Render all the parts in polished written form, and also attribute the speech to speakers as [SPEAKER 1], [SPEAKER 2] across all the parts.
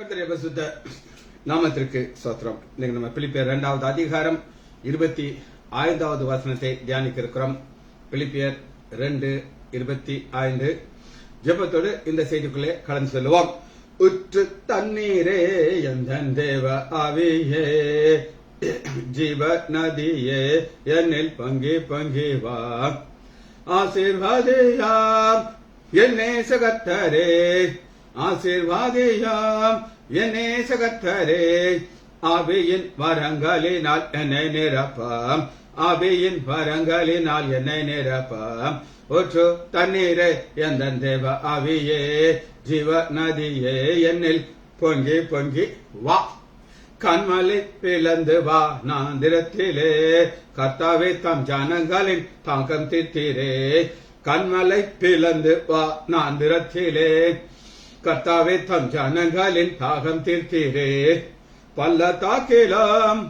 [SPEAKER 1] கர்த்தருடைய பரிசுத்த நாமத்திற்கு ஸ்தோத்திரம். இன்னைக்கு நம்ம பிலிப்பியர் 2வது அதிகாரம் 25வது வசனத்தை தியானிக்க இருக்கிறோம். பிலிப்பியர் 2:25. ஜெபத்தோடு இந்த செய்திக்குள்ளே கலந்து செல்வோம். உற்று தண்ணீரே எந்தன் தேவ ஆவியே, ஜீவ நதியே என்னில் பங்கி பங்கி வா, ஆசீர்வாதியாம் என்னே சகத்தரே, ஆசீர்வாதியாம் என்னே சகத்தரே, ஆவியின் வரங்களினால் என்னை நிரப்பாம், ஆவியின் வரங்களினால் என்னை நிரப்பாம். ஒற்று தண்ணீரே எந்தன் தேவ ஆவியே, ஜீவ நதியே என்னில் பொங்கி பொங்கி வா, கண்மலை பிளந்து வா நாந்திரத்திலே, கர்த்தாவே தம் ஜனங்களின் தாக்கம் தீர்த்தீரே, கண்மலை பிளந்து வா நாந்திரத்திலே, கர்த்தாவே தம் ஜனங்களின் தாகம் தீர்த்தீரே. பள்ளத்தாக்கிலும்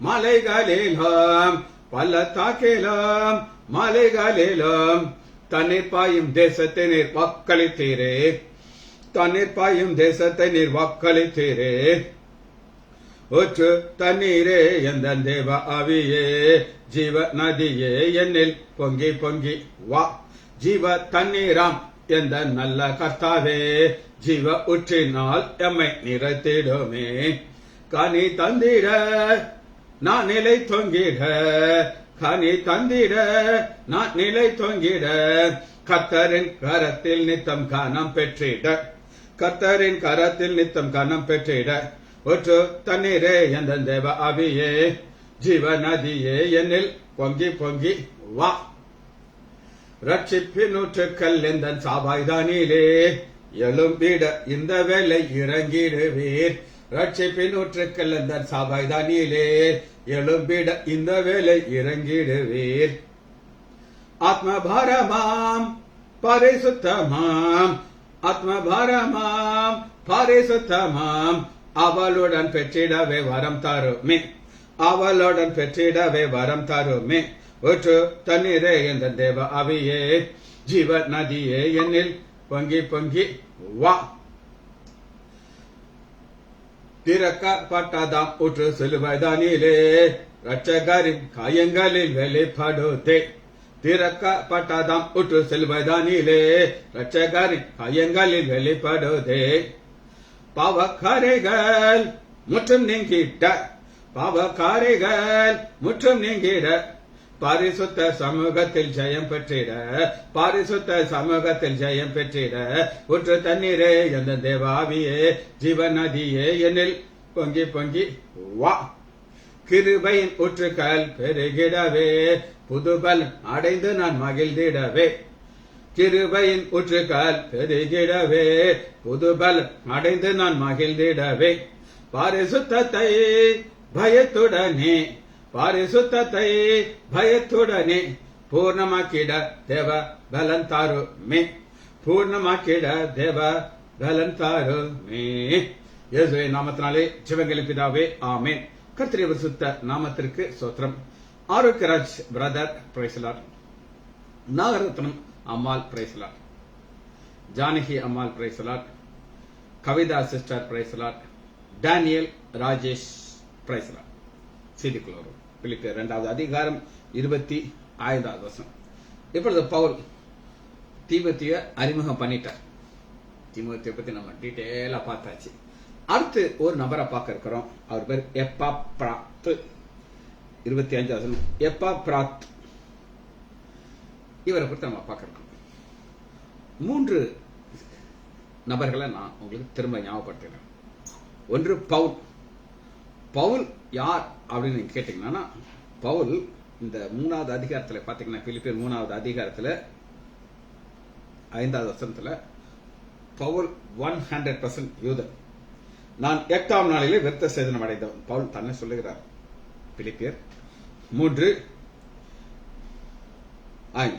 [SPEAKER 1] மலைகளிலும், பள்ளத்தாக்கிலும் மலைகளிலும் தண்ணீர் பாயும் தேசத்தை நீர் வாக்களித்தீரே, தண்ணீர் பாயும் தேசத்தை நீர் வாக்களித்தீரே. ஒற்று தண்ணீரே எந்தன் தேவ ஆவியே, ஜீவ நதியே என்னில் பொங்கி பொங்கி வா, ஜீவ தண்ணீராம் எந்த நல்ல கர்த்தாவே, ஜீவ ஊற்றினால் எம்மை நிறைத்திடுமே. கனி தந்திட நான் நிலை தொங்கிட, கனி தந்திட நான் நிலை தொங்கிட, கர்த்தரின் கரத்தில் நித்தம் கனம் பெற்றிட, கர்த்தரின் கரத்தில் நித்தம் கனம் பெற்றிட. ஒற்று தண்ணீரே எந்த தேவ ஆவியே, ஜீவ நதியே என்னில் பொங்கி பொங்கி வா, ரட்சிப்பின் ஊற்றுக்கள் எந்த சாபாய்தானிலே, எழும்பிட இந்த வேலை இறங்கிடுவீர், ரட்சிப்பின் ஊற்றுக்கள் எந்த சாபாய்தானிலே, எழும்பிட இந்த வேலை இறங்கிடுவீர். ஆத்மபாரமாம் பரிசுத்தமாம், ஆத்மபாரமாம் பரிசுத்தமாம், அவளுடன் பெற்றிடவே வரம் தருமே, அவளுடன் பெற்றிடவே வரம் தருமே. ஒற்று தண்ணீரே எந்த தேவ ஆவியே, ஜீவ நதியே என்னில் பொங்கி பொங்கி வா, திறக்கப்பட்டதாம் ஊற்று சிலுவைதானிலே, இரட்சகரின் காயங்களில் வெளிப்படுதே, திறக்கப்பட்டதாம் ஊற்று சிலுவைதானிலே, இரட்சகரின் காயங்களில் வெளிப்படுதே. பாவக்காரைகள் முற்றும் நீங்கிட்ட, பாவக்காரைகள் முற்றும் நீங்கிட, பரிசுத்த சமூகத்தில் ஜெயம் பெற்றிட, பரிசுத்த சமூகத்தில் ஜெயம் பெற்றிட. ஊற்று தண்ணீரே எந்த தேவ ஆவியே, ஜீவ நதியே என்னில் பொங்கி பொங்கி வா, கிருபையின் ஊற்றுக்கள் பெருகிடவே, புதுபல் அடைந்து நான் மகிழ்ந்திடவே, கிருபையின் ஊற்றுக்கள் பெருகிடவே, புதுபல் அடைந்து நான் மகிழ்ந்திடவே. பரிசுத்தத்தை பயத்துடனே, பரிசுத்தத்தை பயத்துடனே பூர்ணமாக்கிட தேவ பலன் தாருமே, பூர்ணமாக்கிட தேவ பலன் தாருமே. இயேசுவின் நாமத்தினாலே ஜெபங்களின் பிதாவே, ஆமென். கர்த்தருடைய பரிசுத்த நாமத்திற்கு ஸ்தோத்திரம். Arokiyaraj brother praise the lord, Nagarathnam Ammal praise the lord, Janaki Ammal praise the lord, Kavitha sister praise the lord, Daniel Rajesh praise the lord. செய்திக்குள்ள வரும். பிலிப்பியர் 2வது அதிகாரம் 25வது வசனம். இப்பொழுது பவுல் தீமோத்தேய அறிமுகம் பண்ணிட்டார். தீமோத்தேய பத்தி நம்ம டீட்டெயிலா பார்த்தாச்சு. அடுத்து ஒரு நபரை பார்க்க இருக்கிறோம். அவர் பேர் எப்பாப்ராத்து. 25வது வசனம். எப்பாப்ராத், இவரை குறித்து நம்ம பார்க்க இருக்கோம். 3 நபர்களை நான் உங்களுக்கு திரும்ப ஞாபகப்படுத்துகிறேன். ஒன்று பவுல். பவுல் யார் அப்படின்னு நீங்க கேட்டீங்கன்னா, பவுல் இந்த 3வது அதிகாரத்தில் பாத்தீங்கன்னா, பிலிப்பியர் 3வது அதிகாரத்தில் 5வது வசனத்துல, பவுல் 100% யூதன், நான் 8ஆம் நாளிலே விருத்த சேதனம் அடைந்தவன். பவுல் தன்னை சொல்லுகிறார். பிலிப்பியர் 3:5.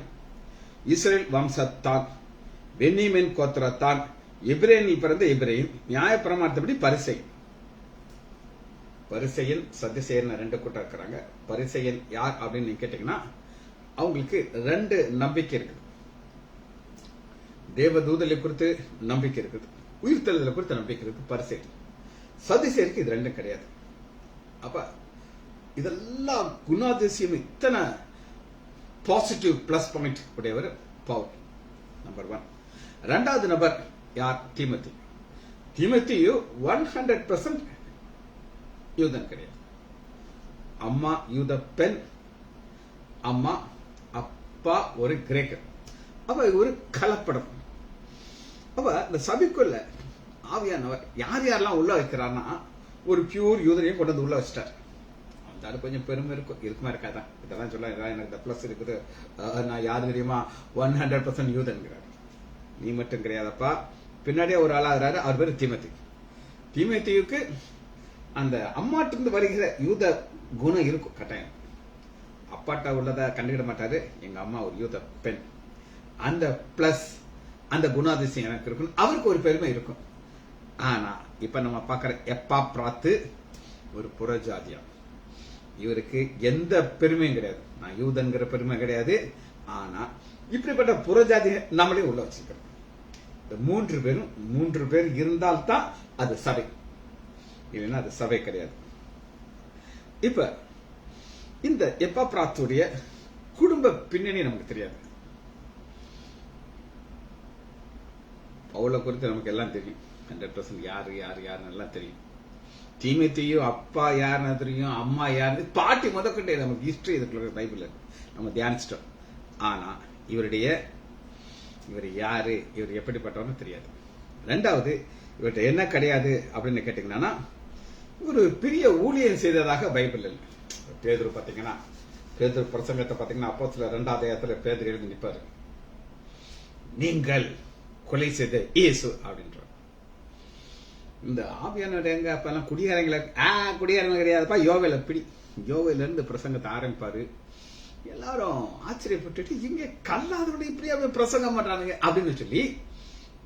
[SPEAKER 1] இஸ்ரேல் வம்சத்தான், பென்னியமின் கோத்திரத்தான், எபிரேனில் பிறந்த எபிரேயன், நியாயப்பிரமாணத்தின்படி பரிசேயன். பரிசேயன் சதுசேயன் 2 கூட்டம் இருக்கிறாங்க. பரிசேயன் யார் அப்படின்னு நீங்க கேட்டீங்கன்னா, அவங்களுக்கு 2 நம்பிக்கை இருக்குது. தேவதூதலை குறித்து நம்பிக்கை இருக்குது, உயிர்த்தெழுதலை குறித்து நம்பிக்கை இருக்குது. பரிசேயன் சதுசேயருக்கு இது ரெண்டும் கிடையாது. அப்ப இதெல்லாம் குணாதிசயம் இத்தனை பாசிட்டிவ் பிளஸ் பாயிண்ட் உடையவர் பவுல். நம்பர் 1. இரண்டாவது நபர் யார்? தீமோத்தேயு. தீமோத்தேயு 100% யூதன் கிடையாது. அம்மா யூத பெண், அம்மா அப்பா ஒரு கிரேக்கர். அப்ப ஒரு கலப்படம். அப்ப இந்த சபைக்குள்ள ஆவியானவர் யார் யாரெல்லாம் உள்ள வைக்கிறார்னா ஒரு பியூர் யூதனையும் கொண்டு வந்து உள்ள வச்சிட்டார். அது கொஞ்சம் பெருமை இருக்குமா இருக்காதான்? இதெல்லாம் சொல்ல எனக்கு இந்த பிளஸ் இருக்குது, நான் யாரு தெரியுமா 100% யூதன்கிறார். நீ மட்டும் கிடையாதப்பா, பின்னாடியே ஒரு ஆளாகிறாரு, அவர் பேரு தீமோத்தேயு. தீமோத்தேயுக்கு அந்த அம்மாட்டிருந்து வருகிற யூத குணம் இருக்கும் கட்டாயம். அப்பாட்ட உள்ளதை கண்டுகிட மாட்டாரு. எங்க அம்மா ஒரு யூத பெண், அந்த பிளஸ் அந்த குணாதிசயம் எனக்கு இருக்கும், அவருக்கு ஒரு பெருமை இருக்கும். ஆனா இப்ப நம்ம பாக்குற எப்பாப்ராத்து ஒரு புறஜாதியா, இவருக்கு எந்த பெருமையும் கிடையாது. நான் யூதன்கிற பெருமை கிடையாது. ஆனா இப்படிப்பட்ட புறஜாதி நம்மளே உள்ள வச்சிருக்கிறோம். இந்த 3 பேர் இருந்தால்தான் அது சபை, இல்லைன்னா அது சபை கிடையாது. இப்ப இந்த எப்பாப்ராத்துடைய குடும்ப பின்னணி நமக்கு தெரியாது. பவுலை குறித்து நமக்கு எல்லாம் தெரியும். 100% யாரு எல்லாம் தெரியும். தீமோத்தேயு அப்பா யாருன்னு தெரியும், அம்மா யாருன்னு, பாட்டி முதற்கொண்டே நமக்கு ஹிஸ்டரி இதுக்குள்ள பைபிள் நம்ம தியானிச்சிட்டோம். ஆனா இவர் யாரு, இவர் எப்படிப்பட்டவன்னு தெரியாது. ரெண்டாவது, இவர்கிட்ட என்ன கிடையாது அப்படின்னு கேட்டீங்கன்னா, ஒரு பெரிய ஊழியம் செய்ததாக பைபிள் இல்லை. பேதுரு பாத்தீங்கன்னா, பேதுரு பிரசங்கத்தை பாத்தீங்கன்னா, அப்போஸ்தலர் 2ஆம் அதிகாரத்துல பேதுரு எழுதி நிற்பாரு, நீங்கள் கொலை செய்த இயேசு அப்படின்ற. இந்த ஆவியானவர் எங்க அப்பெல்லாம் குடியாரங்க கிடையாதுப்பா, யோவேல இருந்து பிரசங்கத்தை ஆரம்பிப்பாரு. எல்லாரும் ஆச்சரியப்பட்டு, இங்க கல்லாதவனை இப்படியாவே பிரசங்கம் பண்றானுங்க அப்படின்னு சொல்லி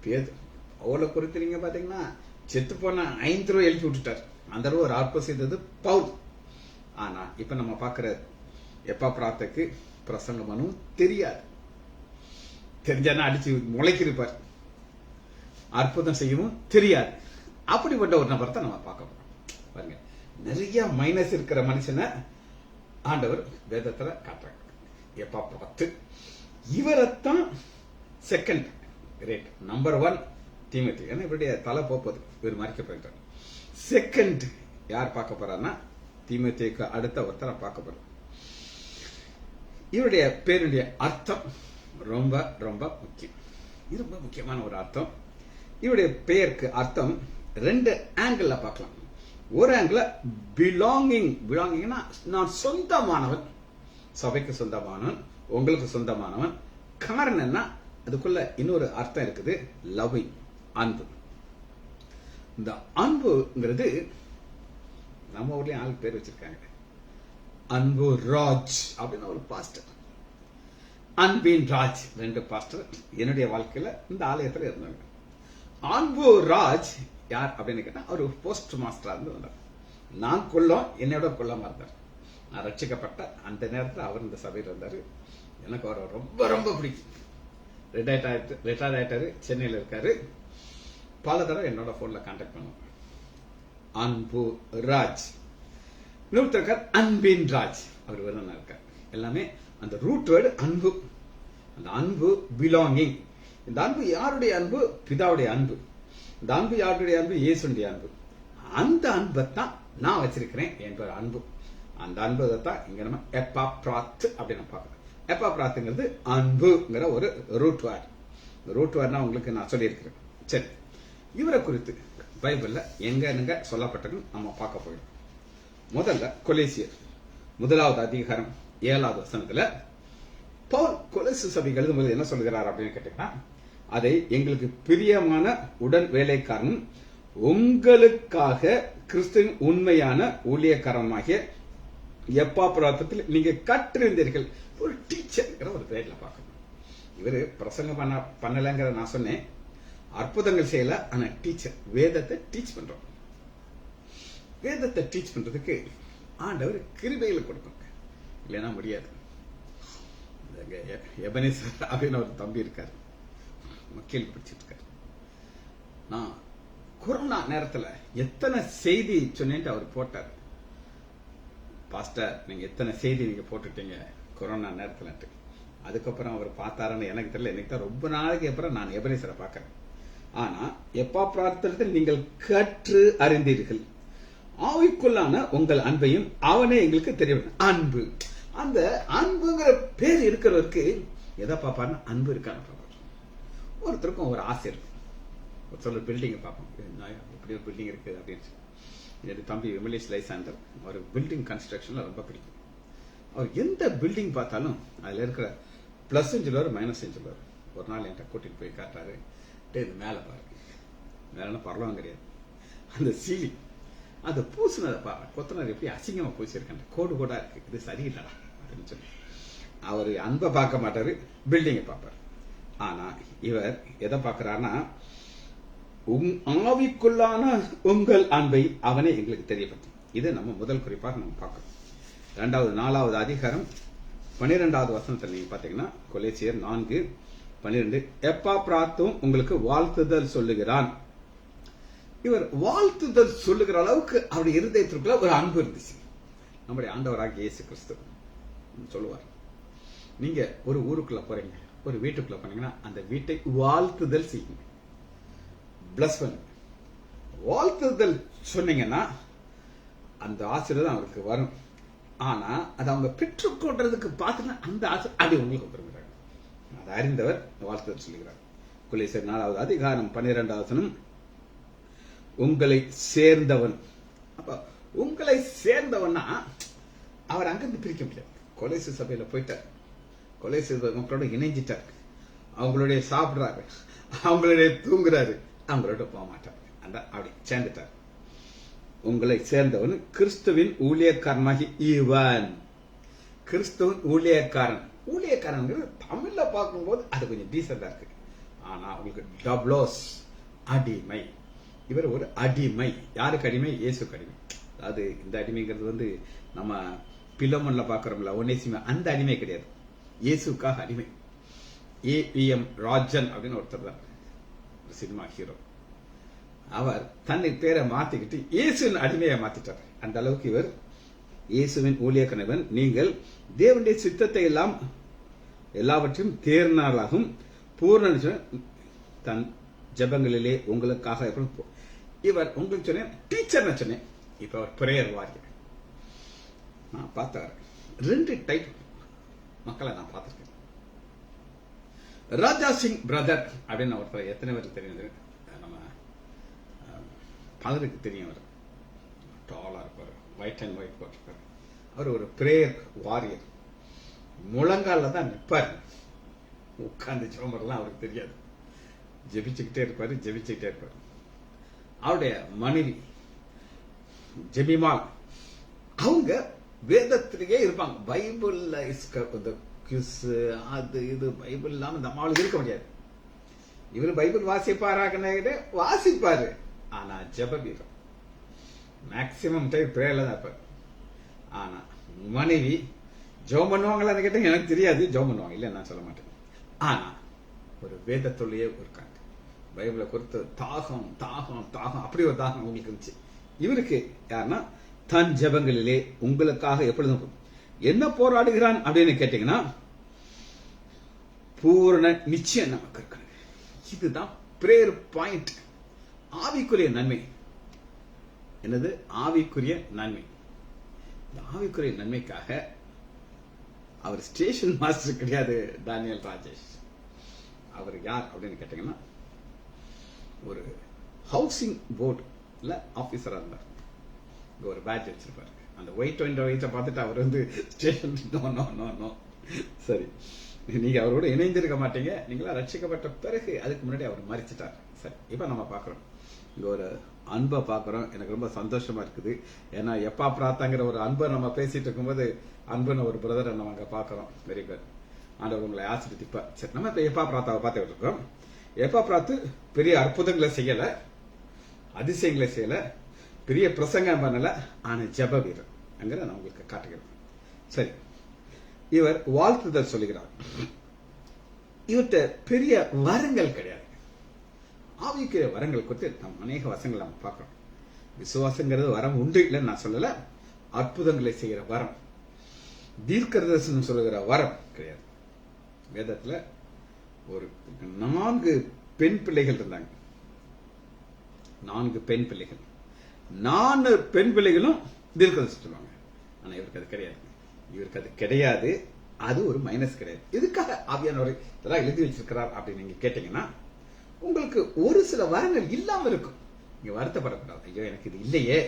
[SPEAKER 1] பேதுரு அவளை குறித்து நீங்க பாத்தீங்கன்னா, செத்து போன 5 ரூபாய் எழுப்பி விட்டுட்டார். அந்த ரூபா ஒரு அற்புதம் செய்தது பவுல். ஆனா இப்ப நம்ம பாக்குற எப்பாப்ராத்துக்கு பிரசங்கம் பண்ணவும் தெரியாது. தெரிஞ்சானா அடிச்சு முளைக்கிருப்பார். அற்புதம் செய்யவும் தெரியாது. அப்படிப்பட்ட ஒரு நபர் தான் நம்ம பார்க்க போறோம். பாருங்க, நிறைய மைனஸ் இருக்கிற மனுஷனை ஆண்டவர் வேதத்துல காட்டுறாங்க. எப்பாப்ராத்து இவரைத்தான் செகண்ட் ரேட், நம்பர் 1 தீமோத்தேயு. ஏன்னா இவருடைய தலை போப்பது, இவர் மறைக்க போயிட்டார். செகண்ட் யார் பார்க்க போறாருன்னா, தீமோத்தேயுக்கு அடுத்த ஒருத்தரை பார்க்க போறோம். இவருடைய பேருடைய அர்த்தம் ரொம்ப ரொம்ப முக்கியம். இது ரொம்ப முக்கியமான ஒரு அர்த்தம். இவருடைய பெயருக்கு அர்த்தம் 2 ஆங்கிள் பார்க்கலாம். ஒரு ஆங்கிள் பிலாங்கிங்னா நான் சொந்தமானவன், சபைக்கு சொந்தமானவன், உங்களுக்கு சொந்தமானவன். காரணம் என்ன, அதுக்குள்ள இன்னொரு அர்த்தம் இருக்குது, லவ்விங், அன்பு. இந்த அன்புங்கிறது நம்ம ஊர்லயும் ஆள் பேர் வச்சிருக்காங்க, அன்பு ராஜ் அப்படின்னு ஒரு பாஸ்டர், அன்பின் ராஜ் 2 பாஸ்டர் என்னுடைய வாழ்க்கையில இந்த ஆலயத்துல இருந்தாங்க. அன்பு ராஜ் யார் அப்படின்னு கேட்டா, அவர் போஸ்ட் மாஸ்டரா இருந்து வந்தார். நான் கொல்லம், என்னோட கொல்லமா இருந்தார். நான் ரட்சிக்கப்பட்ட அந்த நேரத்தில் அவர் இந்த சபையில் இருந்தாரு. எனக்கு அவரை ரொம்ப ரொம்ப பிடிக்கும். ரிட்டையர்ட் ஆயிட்டாரு, சென்னையில் இருக்காரு. பல தடவை என்னோட போன்ல கான்டாக்ட் பண்ணுவோம். அன்பு ராஜ். இன்னொருத்தர் அன்பின் ராஜ், அவர் வேணும் இருக்கார். எல்லாமே அந்த ரூட் வேர்டு அன்பு. அந்த அன்பு பிலாங்கிங். இந்த அன்பு யாருடைய அன்பு? பிதாவுடைய அன்பு. இந்த அன்பு யாருடைய அன்பு? இயேசுடைய அன்பு. அந்த அன்பை தான் நான் வச்சிருக்கிறேன் என் பேர் அன்பு. அந்த அன்பை தான் இங்க நம்ம எப்பாப்ராத்து அப்படின்னு பார்க்கணும். எப்பாப்ராத்துங்கிறது அன்புங்கிற ஒரு ரூட் வேர்ட். இந்த ரூட் வேர்ட்னா உங்களுக்கு நான் சொல்லியிருக்கிறேன். சரி, இவரை குறித்து பைபிள்ல எங்க சொல்லப்பட்டது நம்ம பார்க்க போயிடும். முதல்ல கொலேசியர் 1ஆவது அதிகாரம் 7வது வசனத்துல பவுல் கொலோசு சபைக்கு எழுதும்போது என்ன சொல்கிறார் அப்படின்னு கேட்டீங்கன்னா, அதை எங்களுக்கு பிரியமான உடன் வேலைக்காரன், உங்களுக்காக கிறிஸ்துவின் உண்மையான ஊழியக்காரமாகிய எப்பாப்ராத்தில் நீங்க கற்றிருந்தீர்கள். ஒரு டீச்சர்ங்கிற ஒரு பேர்ல பார்க்கணும். இவரு பிரசங்கம் பண்ணலங்கிற நான் சொன்னேன், அற்புதங்கள் செய்யல, ஆனா டீச்சர், வேதத்தை டீச் பண்றோம். வேதத்தை டீச் பண்றதுக்கு ஆண்டவர் கிருபையில கொடுப்பாங்க, இல்லைன்னா முடியாது. எபனேசர் அப்படின்னு ஒரு தம்பி இருக்காரு, மக்கள் படிச்சுட்டு இருக்காரு. நான் கொரோனா நேரத்துல எத்தனை செய்தி சொன்னேன்ட்டு அவர் போட்டார். பாஸ்டர், நீங்க எத்தனை செய்தி நீங்க போட்டுட்டீங்க கொரோனா நேரத்துல. அதுக்கப்புறம் அவர் பார்த்தாருன்னு எனக்கு தெரியல. எனக்கு தான் ரொம்ப நாளைக்கு அப்புறம் நான் எபனேசரை பார்க்கிறேன். ஆனா எப்பா பிரார்த்தனத்தில் நீங்கள் கற்று அறிந்தீர்கள், ஆவிக்குள்ளான உங்கள் அன்பையும் அவனே எங்களுக்கு தெரியும். அன்பு, அந்த அன்புங்கிற பேர் இருக்கிறவருக்கு எதை பார்ப்பாருன்னா அன்பு இருக்கான்னு பார்ப்பாரு. ஒருத்தருக்கும் ஒரு ஆசை இருக்கும். ஒரு சொல்ல பில்டிங்கை பார்ப்போம், இப்படி ஒரு பில்டிங் இருக்கு அப்படின்னு சொல்லி. என்னுடைய தம்பி விமலேஷ் லைசாண்டர், அவர் பில்டிங் கன்ஸ்ட்ரக்ஷன்ல ரொம்ப பிடிக்கும். அவர் எந்த பில்டிங் பார்த்தாலும் அதுல இருக்கிற பிளஸ் சொல்லுவார், மைனஸ் சொல்லுவார். ஒரு நாள் என்கிட்ட கூட்டிட்டு போய் காட்டுறாரு, இது மேல பாருங்க, மேல பரவாயில்ல கிடையாது, அந்த சீலிங் அந்த பூசினதை பாரு, கொத்தனார் எப்படி அசிங்கமா பூசிருக்காங்க, கோடு கோடா இருக்கு, இது சரியில்லடா அப்படின்னு சொல்லி. அவர் அன்பை பார்க்க மாட்டாரு, பில்டிங்கை பார்ப்பாரு. ஆனா இவர் எதை பார்க்கிறாருன்னா, ஆவிக்குள்ளான உங்கள் அன்பை அவனே எங்களுக்கு தெரியப்படுத்தும். இது நம்ம முதல் குறிப்பாக நம்ம பார்க்கணும். 4வது அதிகாரம் 12வது வசனத்தில் நீங்க பாத்தீங்கன்னா, கொலேசியர் 4:12, எப்பா பிராத்தும் உங்களுக்கு வாழ்த்துதல் சொல்லுகிறான். இவர் வாழ்த்துதல் சொல்லுகிற அளவுக்கு அவருடைய இருதயத்திற்குள்ள ஒரு அன்பு இருந்துச்சு. நம்முடைய ஆண்டவராகிய இயேசு கிறிஸ்து சொல்லுவார், நீங்க ஒரு ஊருக்குள்ள போறீங்க, ஒரு வீட்டுக்குள்ள போனீங்கன்னா அந்த வீட்டை வாழ்த்துதல் செய்யுங்க, பிளஸ் பண்ணுங்க. வாழ்த்துதல் சொன்னீங்கன்னா அந்த ஆசீர்வாதம் அவருக்கு வரும். ஆனா அதை அவங்க பெற்றுக்கொள்றதுக்கு பார்த்தீங்கன்னா அந்த ஆசை அது உங்களுக்கு வந்துருக்கிறாங்க. அதை அறிந்தவர் வாழ்த்துதல் சொல்லுகிறார். கொலேசியர் 4வது அதிகாரம் 12வது வசனம், உங்களை சேர்ந்தவன். அப்ப உங்களை சேர்ந்தவன்னா அவர் அங்கிருந்து பிரிக்க முடியாது. கொலேசிய சபையில போயிட்டார், கொலேசிய மக்களோட இணைஞ்சிட்டார், அவங்களுடைய சாப்பிடுறாரு, அவங்களுடைய தூங்குறாரு, அவங்களோட போக மாட்டார், அந்த அப்படி சேர்ந்துட்டார். உங்களை சேர்ந்தவன் கிறிஸ்துவின் ஊழியக்காரனாகி இவன். கிறிஸ்துவின் ஊழியக்காரன், ஊழியக்காரன் தமிழ்ல பார்க்கும்போது அது கொஞ்சம் டீசெண்டா இருக்கு. ஆனா உங்களுக்கு டப்ளோஸ், அடிமை. இவர் ஒரு அடிமை. யாருக்கு அடிமை? இயேசுக்கு அடிமை. அதாவது இந்த அடிமைங்கிறது நம்ம பிலோமன்ல பாக்குறோம்ல, ஒன்னேசிமா, அந்த அடிமை கிடையாது, இயேசுக்காக அடிமை. ஏபிஎம் ராஜன் அப்படின்னு ஒருத்தர் தான், சினிமா ஹீரோ. அவர் தன்னை பேரை மாத்திக்கிட்டு இயேசுவின் அடிமையை மாத்திட்டார். அந்த அளவுக்கு இவர் இயேசுவின் ஊழியக்காரன். நீங்கள் தேவனுடைய சித்தத்தை எல்லாம் எல்லாவற்றையும் தேர்னாளாகும் பூர்ண தன் ஜபங்களிலே உங்களுக்காக. இவர் உங்களுக்கு சொன்னேன் டீச்சர் சொன்னேன், இப்ப அவர் பிரேயர் வாரியர். நான் பார்த்தார் 2 டைப் மக்களை நான் பார்த்திருக்கேன். ராஜா சிங் பிரதர் அப்படின்னு ஒருத்தர், எத்தனை பேருக்கு தெரியும்? நம்ம பலருக்கு தெரியும். அவர் டாலா இருப்பார், ஒயிட் அண்ட் ஒயிட் போட்டிருப்பார். அவர் ஒரு பிரேயர் வாரியர். முழங்கால தான் நிற்பார், உட்கார்ந்து ஜெபம்லாம் அவருக்கு தெரியாது, ஜெபிச்சுக்கிட்டே இருப்பார். அவருடைய மனைவி ஜெபிமால், அவங்க வேதத்திலேயே இருப்பாங்க. பைபிள்ல அது இது பைபிள் இல்லாம இந்த அம்மாவுக்கு இருக்க முடியாது. இவர் பைபிள் வாசிப்பாரு, ஆனா ஜெப வீரம் மேக்சிமம் டைம் பிரேயர்ல தான் இருப்பார். ஆனா மனைவி ஜெபம் பண்ணுவாங்களான்னு கேட்டா எனக்கு தெரியாது, ஜெபம் பண்ணுவாங்க இல்ல நான் சொல்ல மாட்டேன். ஆனா ஒரு வேதத்தொல்லையே இருக்காங்க, பைபிளை குறித்து தாகம் தாகம் தாகம், அப்படி ஒரு தாகம் உங்களுக்கு இருந்துச்சு. இவருக்கு யாருன்னா, தன் ஜெபங்களிலே உங்களுக்காக எப்பொழுதும் என்ன போராடுகிறான் அப்படின்னு கேட்டீங்கன்னா, பூரண நிச்சயம் நமக்கு இருக்கு. இதுதான் பிரேயர் பாயிண்ட். ஆவிக்குரிய நன்மை என்னது? ஆவிக்குரிய நன்மை. இந்த ஆவிக்குரிய நன்மைக்காக அவர் ஸ்டேஷன் மாஸ்டர் கிடையாது டானியல் ராஜேஷ். அவர் யார் அப்படின்னு கேட்டீங்கன்னா, ஒரு ஹவுசிங் போர்டுல ஆபீசரா இருந்தார். ஒரு பேட்ச் வச்சிருப்பாரு. அந்த ஒயிட்டை பார்த்துட்டு அவர் ஸ்டேஷன் நோ. சரி, நீங்க அவரோட இணைந்திருக்க மாட்டீங்க, நீங்களா ரட்சிக்கப்பட்ட பிறகு. அதுக்கு முன்னாடி அவர் மறிச்சிட்டார். சரி, இப்ப நம்ம பாக்குறோம், இங்க ஒரு அன்பை பாக்குறோம். எனக்கு ரொம்ப சந்தோஷமா இருக்குது. ஏன்னா எப்பா பிராத்தாங்கிற ஒரு அன்பை நம்ம பேசிட்டு இருக்கும்போது அன்புன்னு ஒரு பிரதரை நம்ம அங்க பாக்குறோம். வெரி குட், ஆண்டவர் உங்களை ஆசிரியப்பா. சரி, நம்ம இப்ப எப்பா பிராத்தாவை பார்த்துட்டு இருக்கோம். எப்பா பிராத்து பெரிய அற்புதங்களை செய்யல, அதிசயங்களை செய்யல, பெரிய பிரசங்கம் பண்ணல, ஆனா ஜெப வீரர் அங்க நான் உங்களுக்கு காட்டுகிறேன். சரி, இவர் வாழ்த்துதல் சொல்லுகிறார். இவர்கிட்ட பெரிய வரங்கள் கிடையாது, ஆவிக்குரிய வரங்கள் குறித்து நம்ம அநேக வசங்கள் நம்ம பார்க்கிறோம். விசுவாசங்கிறது வரம் உண்டு இல்லைன்னு நான் சொல்லல. அற்புதங்களை செய்கிற வரம், தீர்க்கதரிசனம் சொல்லுகிற வரம் கிடையாது. வேதத்துல ஒரு 4 பெண் பிள்ளைகள் இருந்தாங்க. 4 பெண் பிள்ளைகள், 4 பெண் பிள்ளைகளும் தீர்க்கதரிசனம் சொல்லுவாங்க. ஆனா இவருக்கு அது கிடையாது. இவருக்கு அது கிடையாது. அது ஒரு மைனஸ் கிடையாது. இதுக்காக ஆவியானவர் இதெல்லாம் எழுதி வச்சிருக்கிறார் அப்படின்னு நீங்க கேட்டீங்கன்னா, உங்களுக்கு ஒரு சில வரங்கள் இல்லாம இருக்கும். நீங்க வருத்தப்படக்கூடாது. ஐயோ எனக்கு இது இல்லையே,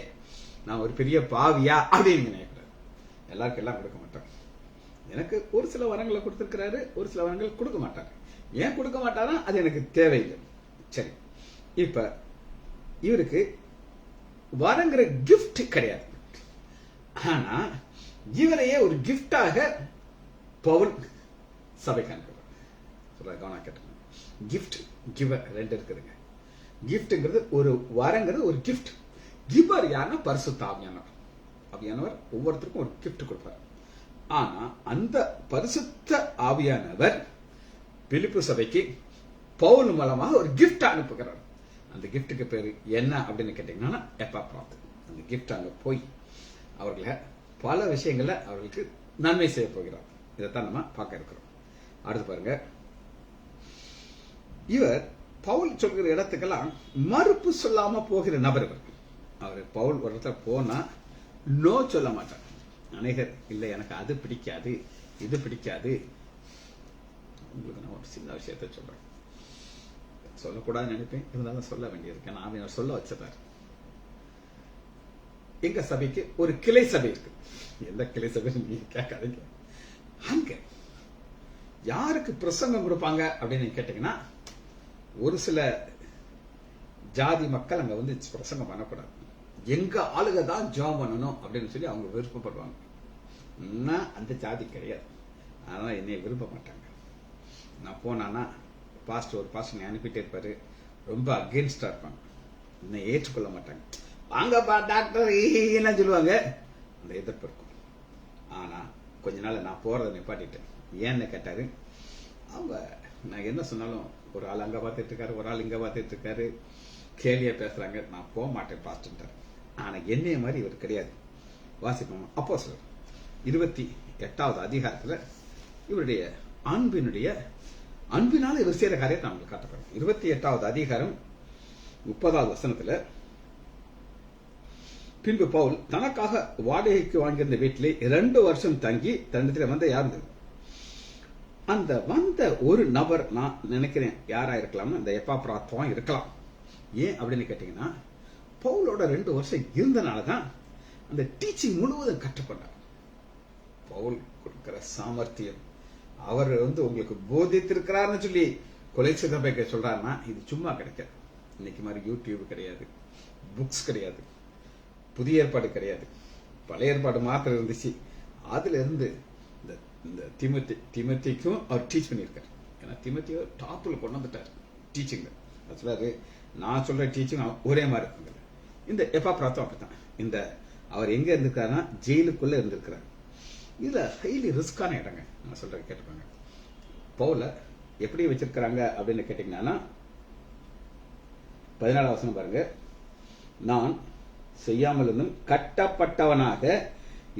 [SPEAKER 1] நான் ஒரு பெரிய பாவியா அப்படின்னு நினைக்கக்கூடாது. எல்லாருக்கும் எல்லாம் கொடுக்க மாட்டாங்க. எனக்கு ஒரு சில வரங்களை கொடுத்திருக்கிறாரு, ஒரு சில வரங்கள் கொடுக்க மாட்டாரு. ஏன் கொடுக்க மாட்டாரா? அது எனக்கு தேவையில்லை. சரி, இப்ப இவருக்கு வரங்கிற கிஃப்ட் கிடையாது. ஆனா இவரையே ஒரு கிஃப்டாக பவுல் சபைக்கு அனுப்புகிறார். சொல்ல கவனம் கேட்டுங்க. கிஃப்ட், கிவர் ரெண்டு இருக்குதுங்க. கிஃப்ட்ங்கிறது ஒரு வரங்கிறது ஒரு கிஃப்ட். கிவர் யாருன்னா பரிசுத்த ஆவியானவர். ஆவியானவர் ஒவ்வொருத்தருக்கும் ஒரு கிஃப்ட் கொடுப்பார். ஆனா அந்த பரிசுத்த ஆவியானவர் பிலிப்பு சபைக்கு பவுல் மூலமாக ஒரு கிஃப்ட் அனுப்புகிறார். அந்த கிஃப்ட்டுக்கு பேரு என்ன அப்படின்னு கேட்டீங்கன்னா எப்பாப்ராத். அந்த கிஃப்ட் அங்க போய் அவர்களை பல விஷயங்கள்ல அவர்களுக்கு நன்மை செய்ய போகிறார். இதைத்தான் நம்ம பார்க்க இருக்கிறோம். அடுத்து பாருங்க, இவர் பவுல் சொல்கிற இடத்துக்கெல்லாம் மறுப்பு சொல்லாம போகிற நபர் இவர். அவர் பவுல் ஒரு இடத்துல போனா நோ சொல்ல மாட்டார். அநேகர் இல்லை எனக்கு அது பிடிக்காது, இது பிடிக்காது. உங்களுக்கு நான் ஒரு சின்ன விஷயத்த சொல்றேன், சொல்லக்கூடாதுன்னு நினைப்பேன், இருந்தாலும் சொல்ல வேண்டியிருக்கு. நான் அவர் சொல்ல வச்சதார். எங்க சபைக்கு ஒரு கிளை சபை இருக்கு. எந்த கிளை சபை நீங்க கேட்காதீங்க. அங்க யாருக்கு பிரசங்கம் கொடுப்பாங்க அப்படின்னு கேட்டீங்கன்னா, ஒரு சில ஜாதி மக்கள் அங்க வந்து பிரசங்கம் பண்ணக்கூடாது, எங்க ஆளுக தான் ஜாப் பண்ணணும் அப்படின்னு சொல்லி அவங்க விருப்பப்படுவாங்க. அந்த ஜாதி கிடையாது, அதனால என்னைய விரும்ப மாட்டாங்க. நான் போனானா ஒரு பாஸ்டர் அனுப்பிட்டே இருப்பாரு, ரொம்ப அகெயின்ஸ்டா இருப்பாங்க, என்னை ஏற்றுக்கொள்ள மாட்டாங்க. வாங்கப்பா டாக்டர் என்ன சொல்லுவாங்க, அந்த எதிர்ப்பு இருக்கும். ஆனா கொஞ்ச நாள் நான் போறதை நிப்பாட்டிட்டேன். ஏன்னு கேட்டாரு, அவங்க நான் என்ன சொன்னாலும் ஒரு ஆள் அங்க பார்த்துட்டு இருக்காரு, ஒரு ஆள் இங்க பார்த்துட்டு இருக்காரு, கேலியா பேசுறாங்க, நான் போக மாட்டேன் பாஸ்டர். ஆனா என்னைய மாதிரி இவர் கிடையாது. வாசிப்போம். அப்போஸ்தலர் 28வது அதிகாரத்துல இவருடைய அன்பினால இவர் செய்யற காரியத்தை நான் உங்களுக்கு காட்டப்படுறேன். 28வது அதிகாரம் 30வது வசனத்துல, பின்பு பவுல் தனக்காக வாடகைக்கு வாங்கியிருந்த வீட்டிலே 2 வருஷம் தங்கி தன்னிடத்தில் வந்த யார் அந்த வந்த ஒரு நபர், நான் நினைக்கிறேன் யாரா இருக்கலாம்னு அந்த எப்பாப்ராத்வா இருக்கலாம். ஏன் அப்படின்னு கேட்டீங்கன்னா, பவுலோட 2 வருஷம் இருந்தனாலதான் அந்த டீச்சிங் முழுவதும் கற்றுக்கொண்டார். பவுல் கொடுக்கிற சாமர்த்தியம், அவர் உங்களுக்கு போதித்திருக்கிறார்னு சொல்லி கொலை சபைக்கு சொல்றாருன்னா இது சும்மா கிடைக்காது. இன்னைக்கு மாதிரி யூடியூப் கிடையாது, புக்ஸ் கிடையாது, புதிய ஏற்பாடு கிடையாது, பழைய ஏற்பாடு மாத்திரம் இருந்துச்சு. அதுல இருந்து இந்த திமோத்திக்கும் அவர் டீச் பண்ணியிருக்காரு. ஏன்னா திமோத்தியோ டாப்ல கொண்டு வந்துட்டார் டீச்சிங். சொல்றாரு, நான் சொல்ற டீச்சிங் ஒரே மாதிரி இருக்குங்க. இந்த எப்பாப்ராத்தும் அப்படித்தான். இந்த அவர் எங்க இருந்திருக்காருன்னா ஜெயிலுக்குள்ள இருந்திருக்கிறார். இதுல ஹைலி ரிஸ்கான இடங்க. நான் சொல்றேன் கேட்டுப்பாங்க. பவுல எப்படி வச்சிருக்கிறாங்க அப்படின்னு கேட்டீங்கன்னா, 14வது வசனம் பாருங்க, நான் செய்யாமல் இருந்தும் கட்டப்பட்டவனாக